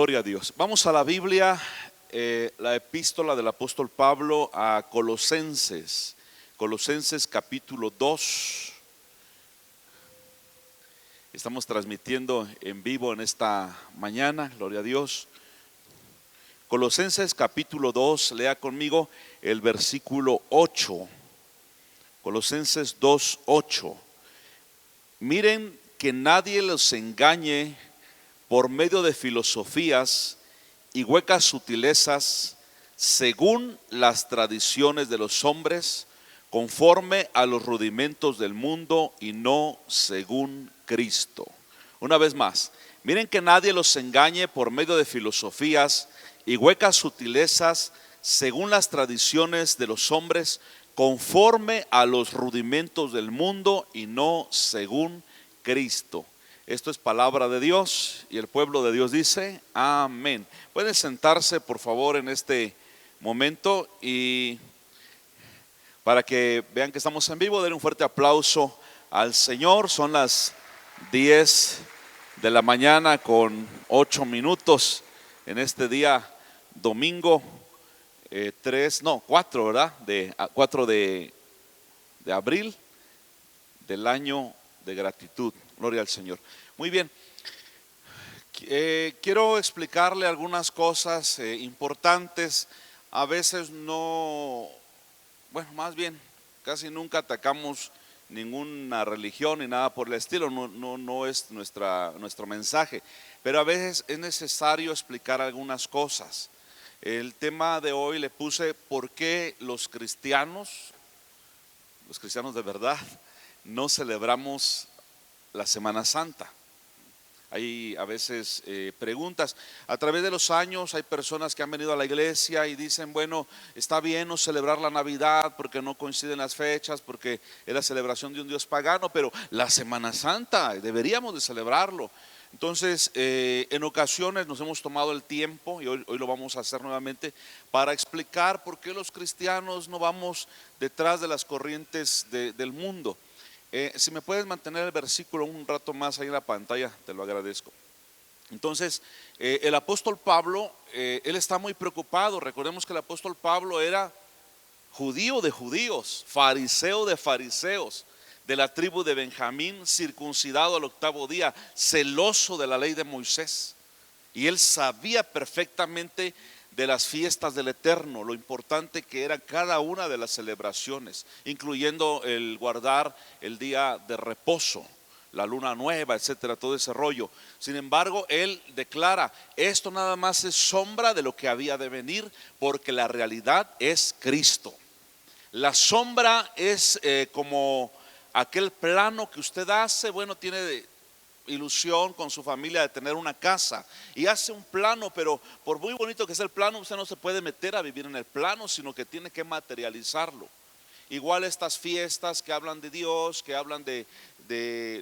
Gloria a Dios. Vamos a la Biblia, la epístola del apóstol Pablo a Colosenses. Colosenses capítulo 2. Estamos transmitiendo en vivo en esta mañana, gloria a Dios. Colosenses capítulo 2, lea conmigo el versículo 8. Colosenses 2, 8. Miren que nadie los engañe por medio de filosofías y huecas sutilezas, según las tradiciones de los hombres, conforme a los rudimentos del mundo y no según Cristo. Una vez más, miren que nadie los engañe por medio de filosofías y huecas sutilezas, según las tradiciones de los hombres, conforme a los rudimentos del mundo y no según Cristo. Esto es palabra de Dios y el pueblo de Dios dice amén. Pueden sentarse por favor en este momento y para que vean que estamos en vivo, den un fuerte aplauso al Señor. Son las 10 de la mañana con 8 minutos en este día domingo 4, ¿verdad? 4 de abril del año de gratitud. Gloria al Señor. Muy bien, quiero explicarle algunas cosas importantes. A veces más bien, casi nunca atacamos ninguna religión ni nada por el estilo, no es nuestro mensaje, pero a veces es necesario explicar algunas cosas. El tema de hoy le puse ¿por qué los cristianos de verdad, no celebramos la Semana Santa? Hay a veces preguntas. A través de los años hay personas que han venido a la iglesia y dicen, bueno, está bien no celebrar la Navidad porque no coinciden las fechas, porque es la celebración de un Dios pagano, pero la Semana Santa deberíamos de celebrarlo. Entonces, en ocasiones nos hemos tomado el tiempo, y hoy lo vamos a hacer nuevamente, para explicar por qué los cristianos no vamos detrás de las corrientes del mundo. Si me puedes mantener el versículo un rato más ahí en la pantalla, te lo agradezco. Entonces, el apóstol Pablo, él está muy preocupado. Recordemos que el apóstol Pablo era judío de judíos, fariseo de fariseos, de la tribu de Benjamín, circuncidado al 8º día, celoso de la ley de Moisés. Y él sabía perfectamente de las fiestas del Eterno, lo importante que era cada una de las celebraciones, incluyendo el guardar el día de reposo, la luna nueva, etcétera, todo ese rollo. Sin embargo, él declara, esto nada más es sombra de lo que había de venir, porque la realidad es Cristo. La sombra es como aquel plano que usted hace, tiene ilusión con su familia de tener una casa y hace un plano, pero por muy bonito que sea el plano, usted no se puede meter a vivir en el plano, sino que tiene que materializarlo. Igual estas fiestas que hablan de Dios, que hablan de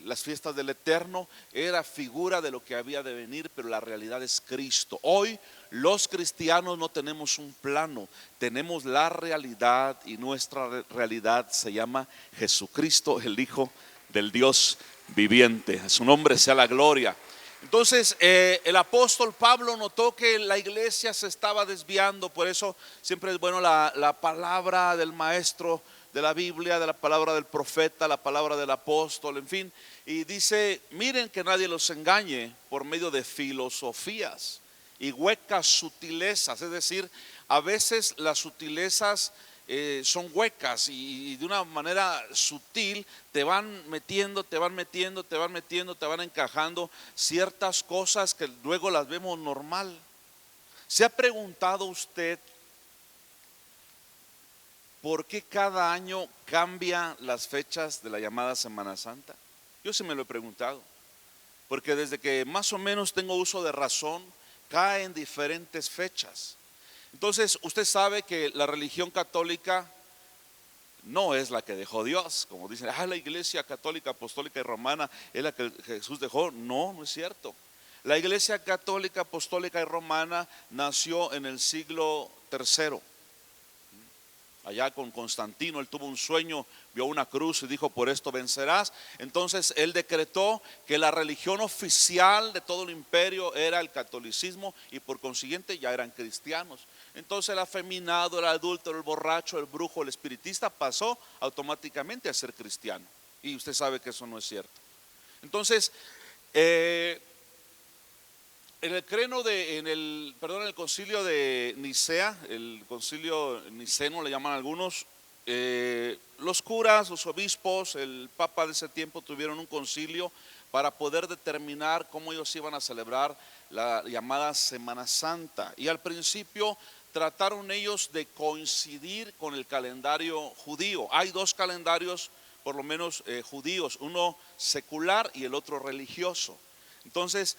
las fiestas del Eterno, era figura de lo que había de venir, pero la realidad es Cristo. Hoy los cristianos no tenemos un plano, tenemos la realidad, y nuestra realidad se llama Jesucristo, el Hijo del Dios viviente. A su nombre sea la gloria. Entonces el apóstol Pablo notó que la iglesia se estaba desviando. Por eso siempre es bueno la palabra del maestro de la Biblia, de la palabra del profeta, la palabra del apóstol, en fin. Y dice, miren que nadie los engañe por medio de filosofías y huecas sutilezas. Es decir, a veces las sutilezas son huecas y de una manera sutil te van metiendo, te van encajando ciertas cosas que luego las vemos normal. ¿Se ha preguntado usted por qué cada año cambia las fechas de la llamada Semana Santa? Yo sí me lo he preguntado, porque desde que más o menos tengo uso de razón, caen diferentes fechas. Entonces usted sabe que la religión católica no es la que dejó Dios, como dicen, la iglesia católica, apostólica y romana es la que Jesús dejó. No es cierto. La iglesia católica, apostólica y romana nació en el siglo III. allá con Constantino. Él tuvo un sueño, vio una cruz y dijo: por esto vencerás. Entonces él decretó que la religión oficial de todo el imperio era el catolicismo, y por consiguiente ya eran cristianos. Entonces el afeminado, el adúltero, el borracho, el brujo, el espiritista pasó automáticamente a ser cristiano, y usted sabe que eso no es cierto. Entonces en el concilio de Nicea, el concilio niceno le llaman algunos, los curas, los obispos, el papa de ese tiempo tuvieron un concilio para poder determinar cómo ellos iban a celebrar la llamada Semana Santa. Y al principio trataron ellos de coincidir con el calendario judío. Hay dos calendarios, por lo menos judíos, uno secular y el otro religioso. Entonces,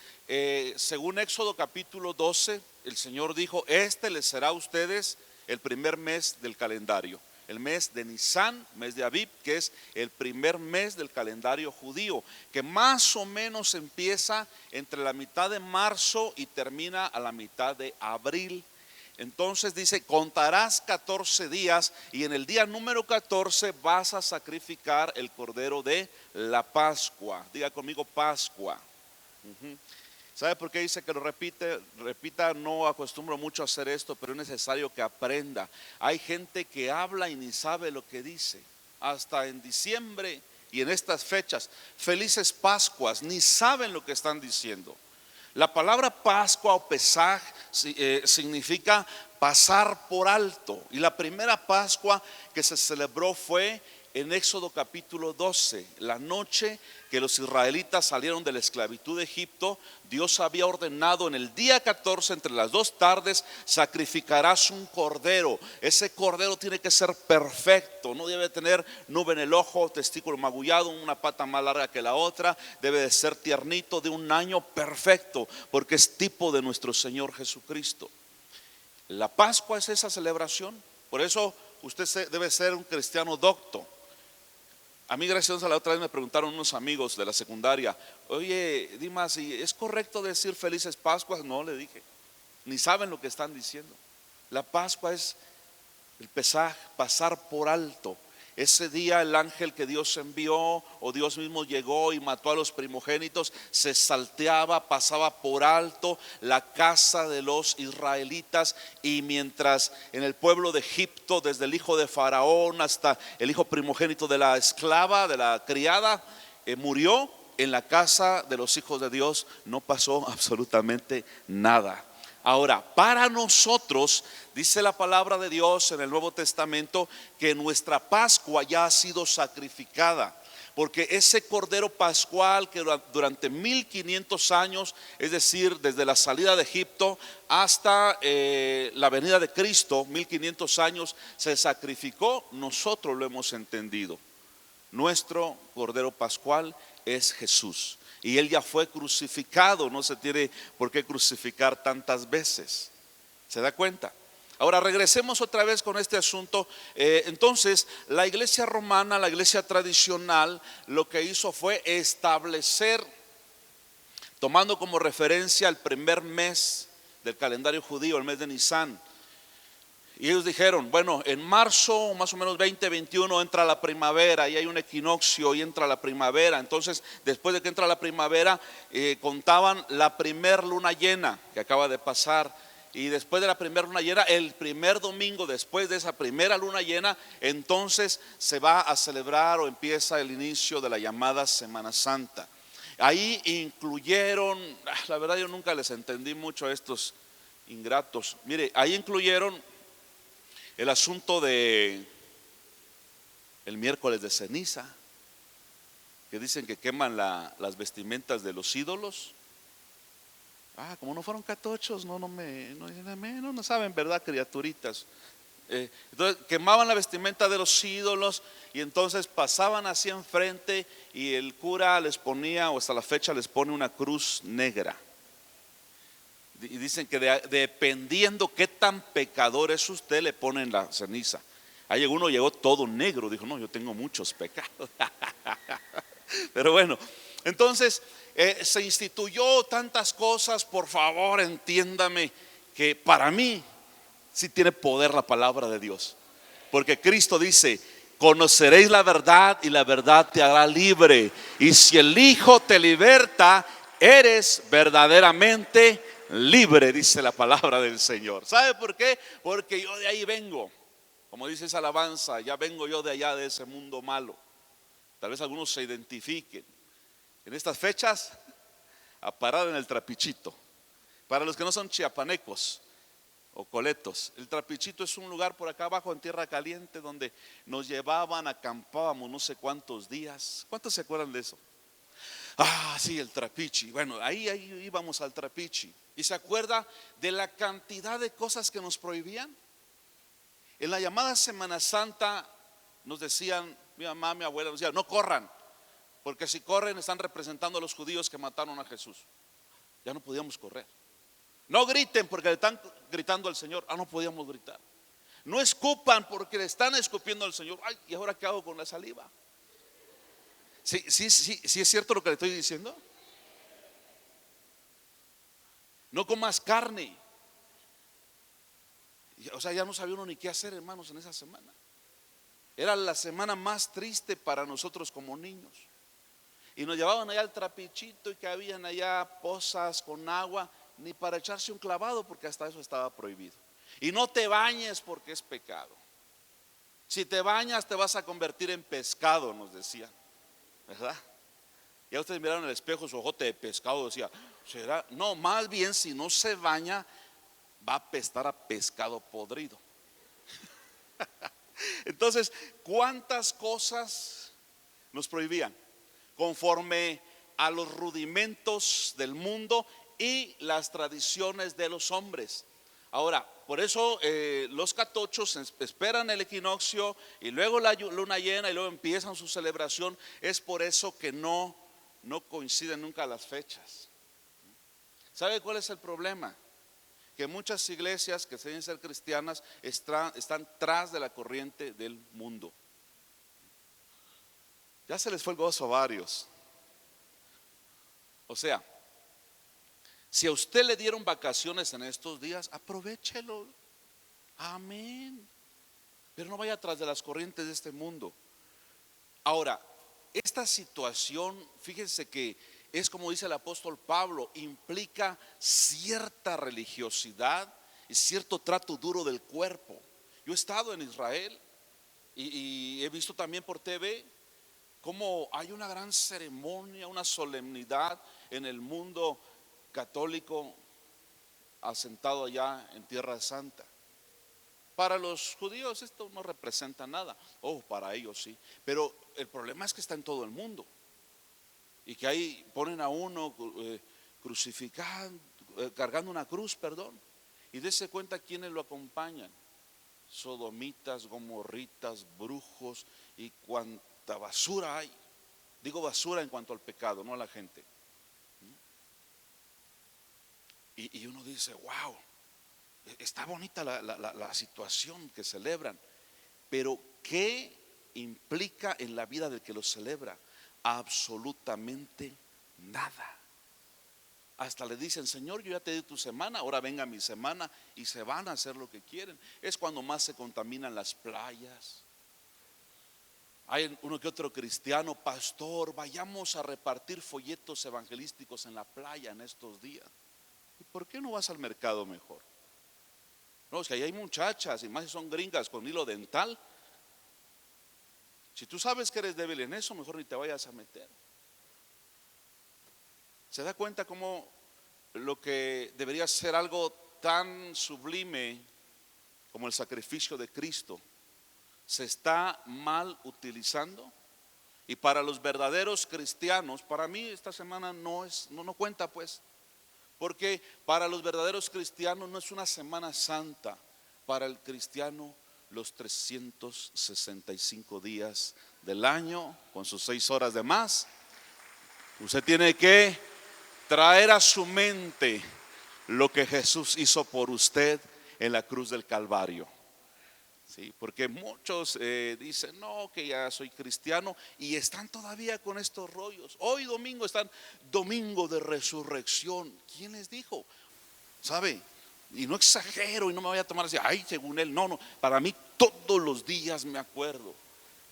según Éxodo capítulo 12, el Señor dijo: este les será a ustedes el primer mes del calendario, el mes de Nisán, mes de Abib, que es el primer mes del calendario judío, que más o menos empieza entre la mitad de marzo y termina a la mitad de abril. Entonces dice: contarás 14 días y en el día número 14 vas a sacrificar el cordero de la Pascua. Diga conmigo: Pascua. ¿Sabe por qué dice que lo repita? No acostumbro mucho a hacer esto, pero es necesario que aprenda. Hay gente que habla y ni sabe lo que dice. Hasta en diciembre y en estas fechas, felices Pascuas, ni saben lo que están diciendo. La palabra Pascua o Pesaj significa pasar por alto. Y la primera Pascua que se celebró fue en Éxodo capítulo 12, la noche que los israelitas salieron de la esclavitud de Egipto. Dios había ordenado: en el día 14, entre las 2 tardes, sacrificarás un cordero. Ese cordero tiene que ser perfecto, no debe tener nube en el ojo, testículo magullado, una pata más larga que la otra. Debe de ser tiernito, de 1 año, perfecto, porque es tipo de nuestro Señor Jesucristo. La Pascua es esa celebración. Por eso usted debe ser un cristiano docto. A mí, gracias a la otra vez, me preguntaron unos amigos de la secundaria: oye, Dimas, ¿y es correcto decir felices Pascuas? No, le dije, ni saben lo que están diciendo. La Pascua es el Pesaj, pasar por alto. Ese día el ángel que Dios envió, o Dios mismo llegó y mató a los primogénitos, se salteaba, pasaba por alto la casa de los israelitas. Y mientras en el pueblo de Egipto, desde el hijo de Faraón hasta el hijo primogénito de la esclava, de la criada, murió, en la casa de los hijos de Dios no pasó absolutamente nada. Ahora, para nosotros, dice la palabra de Dios en el Nuevo Testamento, que nuestra Pascua ya ha sido sacrificada, porque ese cordero pascual que durante 1500 años, es decir, desde la salida de Egipto hasta la venida de Cristo, 1500 años se sacrificó, nosotros lo hemos entendido. Nuestro cordero pascual es Jesús. Y Él ya fue crucificado, no se tiene por qué crucificar tantas veces. ¿Se da cuenta? Ahora regresemos otra vez con este asunto. Entonces, la iglesia romana, la iglesia tradicional, lo que hizo fue establecer, tomando como referencia el primer mes del calendario judío, el mes de Nisán. Y ellos dijeron: bueno, en marzo, más o menos 2021, entra la primavera, y hay un equinoccio y entra la primavera. Entonces, después de que entra la primavera, contaban la primer luna llena que acaba de pasar. Y después de la primera luna llena, el primer domingo después de esa primera luna llena, entonces se va a celebrar o empieza el inicio de la llamada Semana Santa. Ahí incluyeron, la verdad yo nunca les entendí mucho a estos ingratos. Mire, ahí incluyeron el asunto de el miércoles de ceniza, que dicen que queman las vestimentas de los ídolos. Como no fueron catochos, no saben, ¿verdad, criaturitas? Entonces quemaban la vestimenta de los ídolos, y entonces pasaban así enfrente, y el cura les ponía, o hasta la fecha les pone, una cruz negra. Y dicen que dependiendo qué tan pecador es usted, le ponen la ceniza. Ahí uno llegó todo negro, dijo: no, yo tengo muchos pecados. Pero bueno, entonces se instituyó tantas cosas. Por favor, entiéndame que para mí sí tiene poder la palabra de Dios. Porque Cristo dice: conoceréis la verdad y la verdad te hará libre. Y si el Hijo te liberta, eres verdaderamente libre, dice la palabra del Señor. ¿Sabe por qué? Porque yo de ahí vengo. Como dice esa alabanza, ya vengo yo de allá, de ese mundo malo. Tal vez algunos se identifiquen en estas fechas a parar en el Trapichito. Para los que no son chiapanecos o coletos, el Trapichito es un lugar por acá abajo en Tierra Caliente donde nos llevaban, acampábamos no sé cuántos días. ¿Cuántos se acuerdan de eso? Ah, sí, el Trapichi. Bueno, ahí íbamos al Trapichi. ¿Y se acuerda de la cantidad de cosas que nos prohibían? En la llamada Semana Santa nos decían, mi mamá, mi abuela nos decían: no corran, porque si corren están representando a los judíos que mataron a Jesús. Ya no podíamos correr. No griten porque le están gritando al Señor. Ah, no podíamos gritar. No escupan porque le están escupiendo al Señor. Ay, ¿y ahora qué hago con la saliva? Sí es cierto lo que le estoy diciendo. No comas carne. O sea, ya no sabía uno ni qué hacer, hermanos, en esa semana. Era la semana más triste para nosotros como niños. Y nos llevaban allá al Trapichito y que habían allá pozas con agua, ni para echarse un clavado porque hasta eso estaba prohibido. Y no te bañes porque es pecado. Si te bañas te vas a convertir en pescado, nos decían, ¿verdad? Ya ustedes miraron en el espejo su ojote de pescado, decía, ¿será? No, más bien si no se baña va a apestar a pescado podrido. Entonces, ¿cuántas cosas nos prohibían? Conforme a los rudimentos del mundo y las tradiciones de los hombres. Ahora, por eso los catochos esperan el equinoccio y luego la luna llena y luego empiezan su celebración. Es por eso que no coinciden nunca las fechas. ¿Sabe cuál es el problema? Que muchas iglesias que se dicen ser cristianas están tras de la corriente del mundo. Ya se les fue el gozo a varios. O sea, si a usted le dieron vacaciones en estos días, aprovéchelo. Amén. Pero no vaya tras de las corrientes de este mundo. Ahora, esta situación, fíjense que es como dice el apóstol Pablo, implica cierta religiosidad y cierto trato duro del cuerpo. Yo he estado en Israel y he visto también por TV cómo hay una gran ceremonia, una solemnidad en el mundo católico asentado allá en Tierra Santa. Para los judíos esto no representa nada. Oh, para ellos sí. Pero el problema es que está en todo el mundo. Y que ahí ponen a uno crucificado, cargando una cruz, perdón. Y dése cuenta quiénes lo acompañan: sodomitas, gomorritas, brujos y cuanta basura hay. Digo basura en cuanto al pecado, no a la gente. Y uno dice, wow, está bonita la situación que celebran, pero ¿qué implica en la vida del que lo celebra? Absolutamente nada. Hasta le dicen: Señor, yo ya te di tu semana, ahora venga mi semana, y se van a hacer lo que quieren. Es cuando más se contaminan las playas. Hay uno que otro cristiano: pastor, vayamos a repartir folletos evangelísticos en la playa en estos días. ¿Y por qué no vas al mercado mejor? No, es que ahí hay muchachas, y más si son gringas con hilo dental. Si tú sabes que eres débil en eso, mejor ni te vayas a meter. ¿Se da cuenta cómo lo que debería ser algo tan sublime como el sacrificio de Cristo se está mal utilizando? Y para los verdaderos cristianos, para mí esta semana no cuenta, pues, porque para los verdaderos cristianos no es una semana santa. Para el cristiano, los 365 días del año, con sus 6 horas de más, usted tiene que traer a su mente lo que Jesús hizo por usted en la cruz del Calvario. Sí, porque muchos dicen: no, que ya soy cristiano, y están todavía con estos rollos. Hoy domingo están domingo de resurrección. ¿Quién les dijo? ¿Sabe? Y no exagero y no me voy a tomar así, ay, según él. No, para mí Todos los días me acuerdo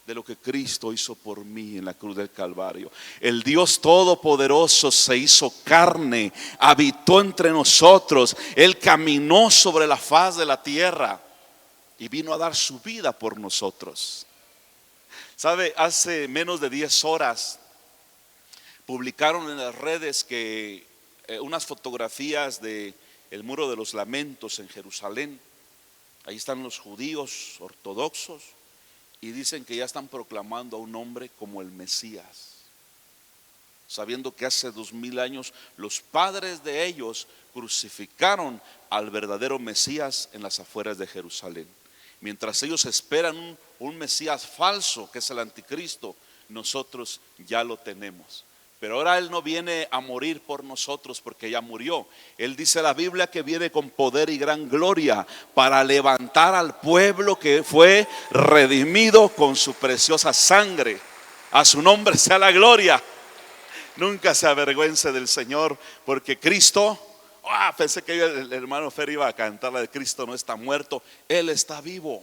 de lo que Cristo hizo por mí en la cruz del Calvario. El Dios Todopoderoso se hizo carne, habitó entre nosotros. Él caminó sobre la faz de la tierra y vino a dar su vida por nosotros. ¿Sabe? Hace menos de 10 horas publicaron en las redes que unas fotografías de el Muro de los Lamentos en Jerusalén. Ahí están los judíos ortodoxos y dicen que ya están proclamando a un hombre como el Mesías, sabiendo que hace 2000 años los padres de ellos crucificaron al verdadero Mesías en las afueras de Jerusalén. Mientras ellos esperan un Mesías falso, que es el anticristo, nosotros ya lo tenemos. Pero ahora Él no viene a morir por nosotros porque ya murió. Él dice la Biblia que viene con poder y gran gloria para levantar al pueblo que fue redimido con su preciosa sangre. A su nombre sea la gloria. Nunca se avergüence del Señor, porque Cristo, pensé que el hermano Fer iba a cantar la de Cristo no está muerto, Él está vivo.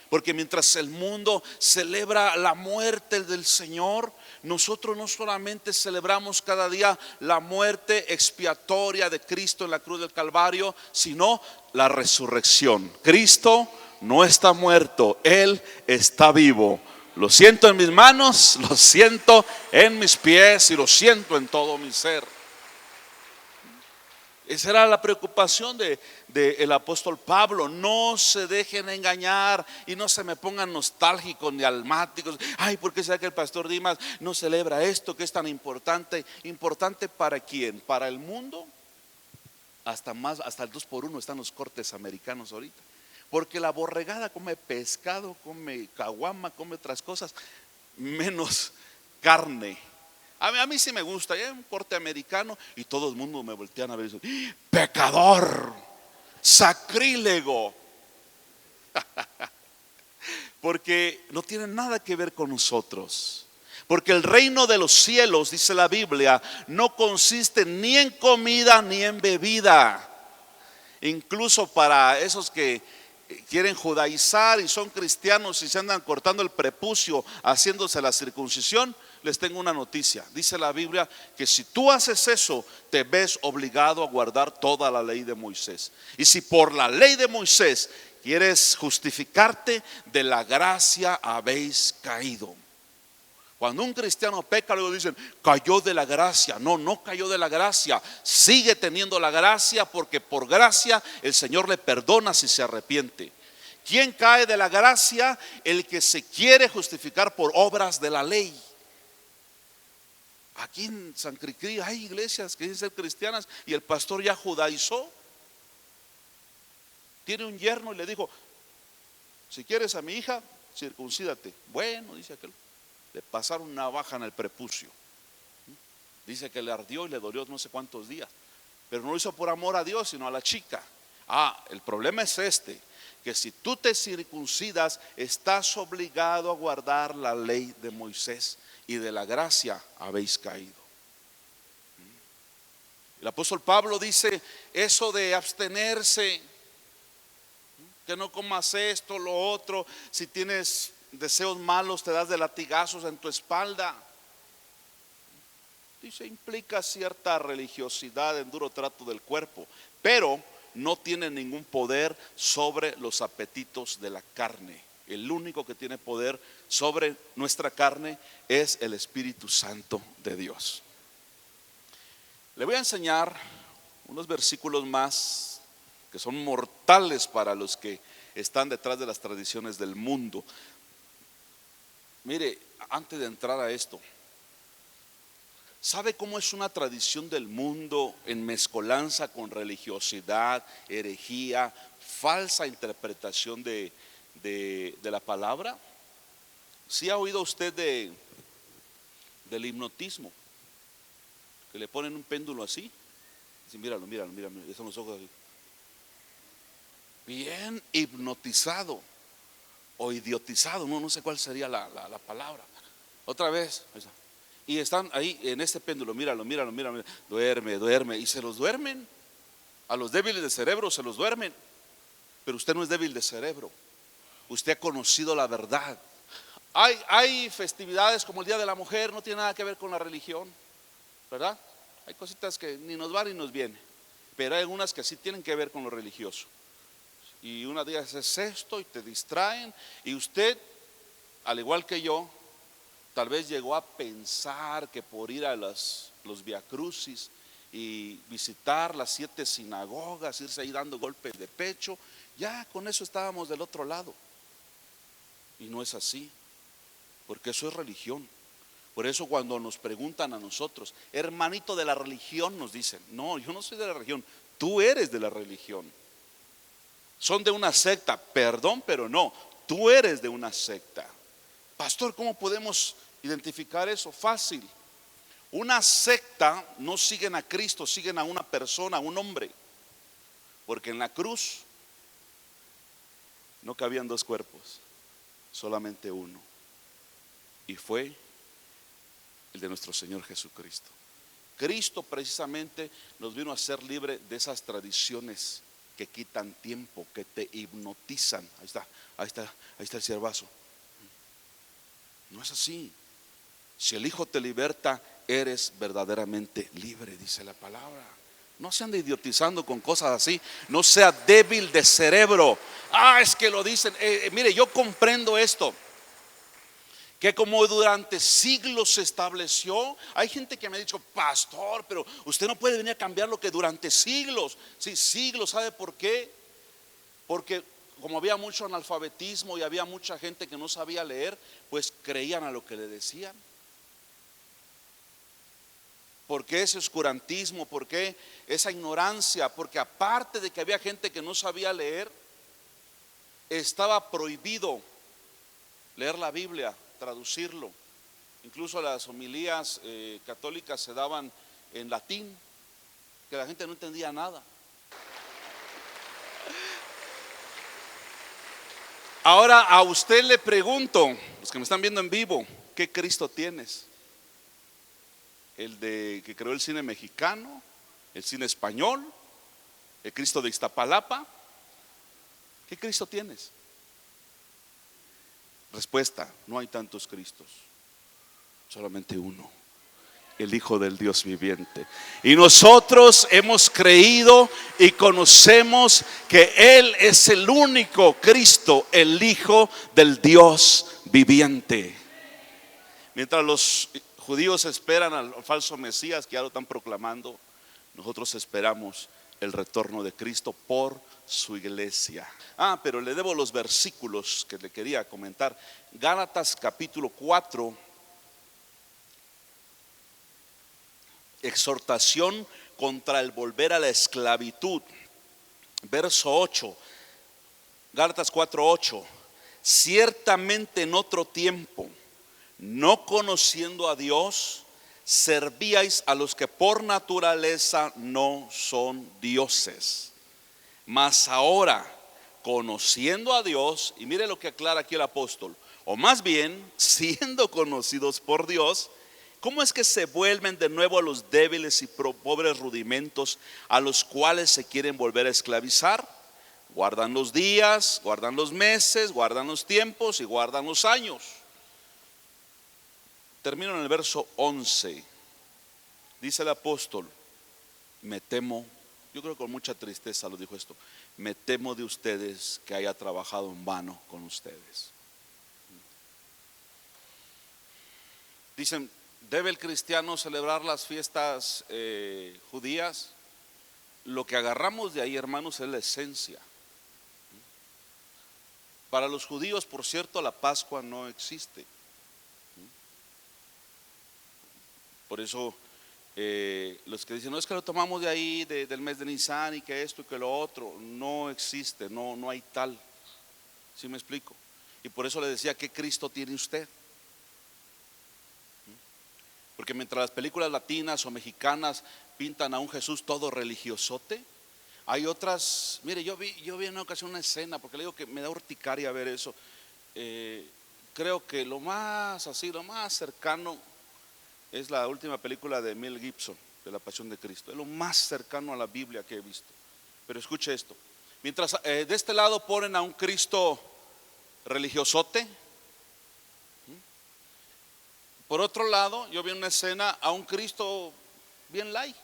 Porque mientras el mundo celebra la muerte del Señor, nosotros no solamente celebramos cada día la muerte expiatoria de Cristo en la cruz del Calvario, sino la resurrección. Cristo no está muerto, Él está vivo. Lo siento en mis manos, lo siento en mis pies y lo siento en todo mi ser. Esa era la preocupación del apóstol Pablo. No se dejen engañar y no se me pongan nostálgicos ni almáticos. Ay, ¿por qué será que el pastor Dimas no celebra esto que es tan importante? ¿Importante para quién? ¿Para el mundo? Hasta el 2x1 están los cortes americanos ahorita. Porque la borregada come pescado, come caguama, come otras cosas, menos carne. A mí sí me gusta, hay un corte americano y todo el mundo me voltean a ver y dicen: pecador, sacrílego. Porque no tiene nada que ver con nosotros. Porque el reino de los cielos, dice la Biblia, no consiste ni en comida ni en bebida. Incluso para esos que quieren judaizar y son cristianos y se andan cortando el prepucio, haciéndose la circuncisión, les tengo una noticia. Dice la Biblia que si tú haces eso, te ves obligado a guardar toda la ley de Moisés. Y si por la ley de Moisés quieres justificarte, de la gracia habéis caído. Cuando un cristiano peca, luego dicen: cayó de la gracia. No, no cayó de la gracia. Sigue teniendo la gracia, porque por gracia el Señor le perdona si se arrepiente. ¿Quién cae de la gracia? El que se quiere justificar por obras de la ley. Aquí en San Cricri hay iglesias que dicen ser cristianas y el pastor ya judaizó. Tiene un yerno y le dijo: si quieres a mi hija, circuncídate. Bueno, dice aquel. Le pasaron una navaja en el prepucio. Dice que le ardió y le dolió no sé cuántos días. Pero no lo hizo por amor a Dios, sino a la chica. El problema es que si tú te circuncidas, estás obligado a guardar la ley de Moisés. Y de la gracia habéis caído. El apóstol Pablo dice eso de abstenerse, que no comas esto, lo otro. Si tienes deseos malos, te das de latigazos en tu espalda. Dice, implica cierta religiosidad en duro trato del cuerpo, pero no tiene ningún poder sobre los apetitos de la carne. El único que tiene poder sobre nuestra carne es el Espíritu Santo de Dios. Le voy a enseñar unos versículos más que son mortales para los que están detrás de las tradiciones del mundo. Mire, antes de entrar a esto, ¿sabe cómo es una tradición del mundo en mezcolanza con religiosidad, herejía, falsa interpretación de la palabra? ¿Sí ha oído usted del hipnotismo? Que le ponen un péndulo así. Dice, míralo, son los ojos así. Bien hipnotizado o idiotizado, no sé cuál sería la palabra. Otra vez. Y están ahí en este péndulo, míralo, duerme, y se los duermen. A los débiles de cerebro se los duermen. Pero usted no es débil de cerebro. usted ha conocido la verdad. Hay festividades como el Día de la Mujer, no tiene nada que ver con la religión, ¿verdad? Hay cositas que ni nos va ni nos viene, pero hay algunas que sí tienen que ver con lo religioso. Y una día es esto y te distraen, y usted, al igual que yo, tal vez llegó a pensar que por ir a los viacrucis y visitar las 7 sinagogas, irse ahí dando golpes de pecho, ya con eso estábamos del otro lado. Y no es así, porque eso es religión. Por eso cuando nos preguntan a nosotros, hermanito de la religión, nos dicen, no, yo no soy de la religión, tú eres de la religión. Son de una secta, perdón, pero no, tú eres de una secta. Pastor, ¿cómo podemos identificar eso? Fácil. Una secta no siguen a Cristo, siguen a una persona, a un hombre. Porque en la cruz no cabían 2 cuerpos, solamente uno. Y fue el de nuestro Señor Jesucristo. Cristo precisamente nos vino a hacer libre de esas tradiciones que quitan tiempo, que te hipnotizan. Ahí está el ciervazo. No es así. Si el Hijo te liberta, eres verdaderamente libre, dice la palabra. No se ande idiotizando con cosas así. No sea débil de cerebro. Es que lo dicen. Mire, yo comprendo esto, que como durante siglos se estableció. Hay gente que me ha dicho, pastor, pero usted no puede venir a cambiar lo que durante siglos. Sí, siglos. ¿Sabe por qué? Porque como había mucho analfabetismo y había mucha gente que no sabía leer, pues creían a lo que le decían. ¿Por qué ese oscurantismo? ¿Por qué esa ignorancia? Porque aparte de que había gente que no sabía leer, estaba prohibido leer la Biblia, traducirlo. Incluso las homilías católicas se daban en latín, que la gente no entendía nada. Ahora a usted le pregunto, los que me están viendo en vivo, ¿qué Cristo tienes? ¿El de que creó el cine mexicano? ¿El cine español? ¿El Cristo de Iztapalapa? ¿Qué Cristo tienes? Respuesta: no hay tantos Cristos, solamente uno, el Hijo del Dios viviente. Y nosotros hemos creído y conocemos que Él es el único Cristo, el Hijo del Dios viviente. Mientras los judíos esperan al falso Mesías, que ya lo están proclamando, nosotros esperamos el retorno de Cristo por su iglesia. Pero le debo los versículos que le quería comentar. Gálatas capítulo 4, exhortación contra el volver a la esclavitud. Verso 8, Gálatas 4:8. Ciertamente en otro tiempo, no conociendo a Dios, servíais a los que por naturaleza no son dioses. Mas ahora, conociendo a Dios, y mire lo que aclara aquí el apóstol, o más bien, siendo conocidos por Dios, ¿cómo es que se vuelven de nuevo a los débiles y pobres rudimentos a los cuales se quieren volver a esclavizar? Guardan los días, guardan los meses, guardan los tiempos y guardan los años. Termino en el verso 11. Dice el apóstol: me temo, yo creo que con mucha tristeza lo dijo esto, me temo de ustedes que haya trabajado en vano con ustedes. Dicen, ¿debe el cristiano celebrar las fiestas judías? Lo que agarramos de ahí, hermanos, es la esencia. Para los judíos, por cierto, la Pascua no existe. Por eso los que dicen, no, es que lo tomamos de ahí, del mes de Nisan, y que esto y que lo otro, no existe, no hay tal. ¿Sí me explico? Y por eso le decía, ¿qué Cristo tiene usted? Porque mientras las películas latinas o mexicanas pintan a un Jesús todo religiosote, hay otras. Mire, yo vi en una ocasión una escena, porque le digo que me da urticaria ver eso. Creo que lo más cercano es la última película de Mel Gibson, de La Pasión de Cristo. Es lo más cercano a la Biblia que he visto. Pero escuche esto: mientras de este lado ponen a un Cristo religiosote. Por otro lado, yo vi en una escena a un Cristo bien light.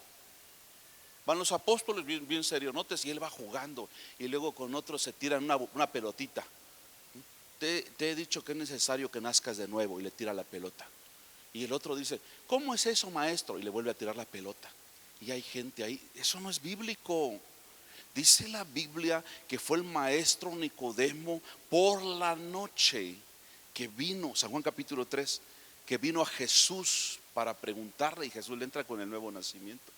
Van los apóstoles bien serionotes y él va jugando y luego con otros se tiran una pelotita. Te he dicho que es necesario que nazcas de nuevo, y le tira la pelota. Y el otro dice, ¿cómo es eso, maestro? Y le vuelve a tirar la pelota. Y hay gente ahí, eso no es bíblico. Dice la Biblia que fue el maestro Nicodemo por la noche que vino, San Juan capítulo 3, que vino a Jesús para preguntarle, y Jesús le entra con el nuevo nacimiento.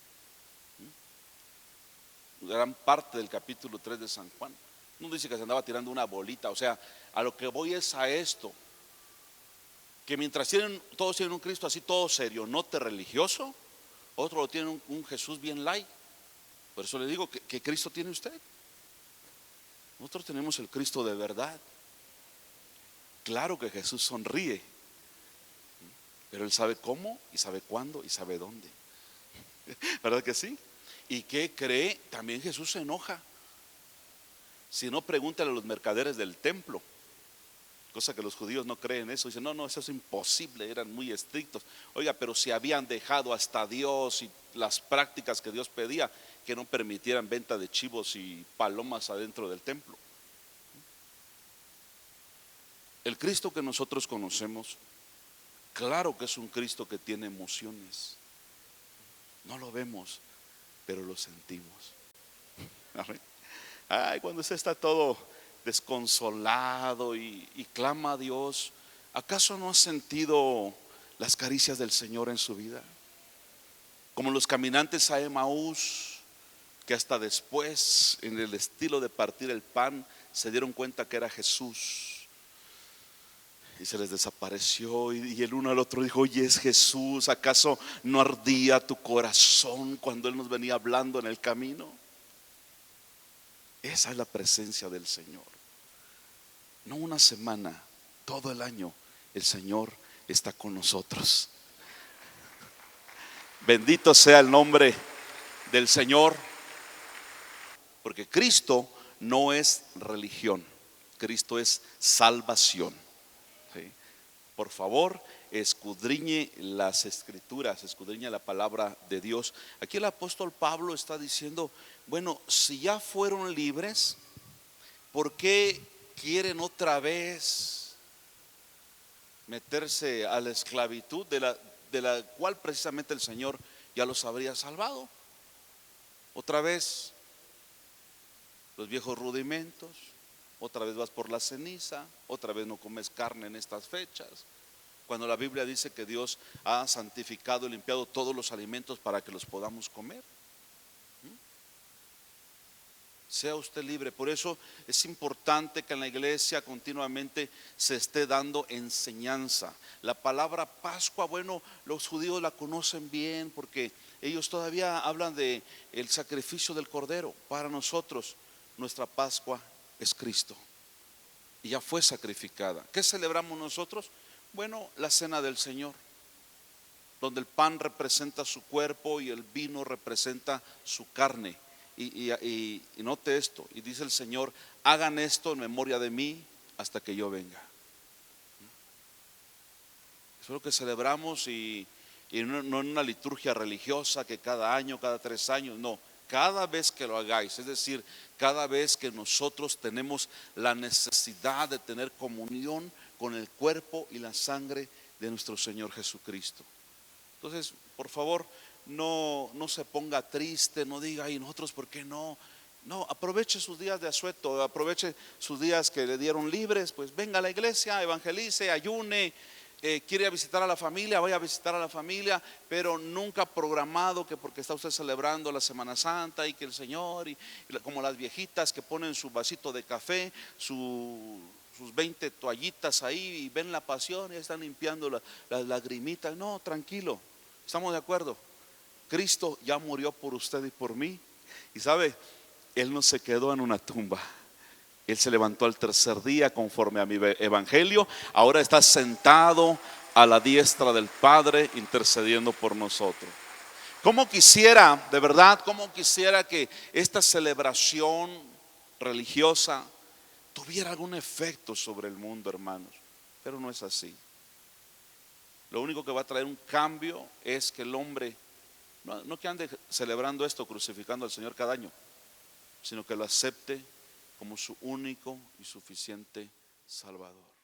Gran parte del capítulo 3 de San Juan. No dice que se andaba tirando una bolita. O sea, a lo que voy es a esto, que mientras todos tienen un Cristo así todo serio, no te religioso, otros lo tienen un Jesús bien light. Por eso le digo, ¿qué Cristo tiene usted? Nosotros tenemos el Cristo de verdad. Claro que Jesús sonríe, pero Él sabe cómo y sabe cuándo y sabe dónde. ¿Verdad que sí? ¿Y qué cree? También Jesús se enoja. Si no, pregúntale a los mercaderes del templo, cosa que los judíos no creen eso. Dicen, no, eso es imposible, eran muy estrictos. Oiga, pero si habían dejado hasta Dios y las prácticas que Dios pedía, que no permitieran venta de chivos y palomas adentro del templo. El Cristo que nosotros conocemos, claro que es un Cristo que tiene emociones. No lo vemos, pero lo sentimos. Ay, cuando usted está todo desconsolado y clama a Dios, ¿acaso no ha sentido las caricias del Señor en su vida? Como los caminantes a Emaús, que hasta después, en el estilo de partir el pan, se dieron cuenta que era Jesús. Y se les desapareció, y el uno al otro dijo, oye, es Jesús, ¿acaso no ardía tu corazón cuando Él nos venía hablando en el camino? Esa es la presencia del Señor. No una semana, todo el año el Señor está con nosotros. Bendito sea el nombre del Señor, porque Cristo no es religión, Cristo es salvación. ¿Sí? Por favor, escudriñe las escrituras, escudriñe la palabra de Dios. Aquí el apóstol Pablo está diciendo, bueno, si ya fueron libres, ¿por qué quieren otra vez meterse a la esclavitud de la cual precisamente el Señor ya los habría salvado? Otra vez los viejos rudimentos, otra vez vas por la ceniza, otra vez no comes carne en estas fechas, cuando la Biblia dice que Dios ha santificado y limpiado todos los alimentos para que los podamos comer. Sea usted libre. Por eso es importante que en la iglesia continuamente se esté dando enseñanza. La palabra Pascua, bueno, los judíos la conocen bien porque ellos todavía hablan de el sacrificio del Cordero. Para nosotros, nuestra Pascua es Cristo y ya fue sacrificada. ¿Qué celebramos nosotros? Bueno, la cena del Señor, donde el pan representa su cuerpo y el vino representa su carne. Y note esto, y dice el Señor, hagan esto en memoria de mí hasta que yo venga. Eso es lo que celebramos, y no en una liturgia religiosa que cada año, cada 3 años, no, cada vez que lo hagáis, es decir, cada vez que nosotros tenemos la necesidad de tener comunión con el cuerpo y la sangre de nuestro Señor Jesucristo. Entonces, por favor, no se ponga triste, no diga, ¿y nosotros por qué no? No, aproveche sus días de asueto, aproveche sus días que le dieron libres, pues venga a la iglesia, evangelice, ayune, quiere ir a visitar a la familia, vaya a visitar a la familia, pero nunca programado que porque está usted celebrando la Semana Santa y que el Señor, y como las viejitas que ponen su vasito de café, sus 20 toallitas ahí y ven la pasión y están limpiando las lagrimitas. No, tranquilo, estamos de acuerdo. Cristo ya murió por usted y por mí. Y sabe, Él no se quedó en una tumba. Él se levantó al tercer día conforme a mi evangelio. Ahora está sentado a la diestra del Padre intercediendo por nosotros. Como quisiera, de verdad, como quisiera que esta celebración religiosa tuviera algún efecto sobre el mundo, hermanos. Pero no es así. Lo único que va a traer un cambio es que el hombre, no que ande celebrando esto, crucificando al Señor cada año, sino que lo acepte como su único y suficiente Salvador.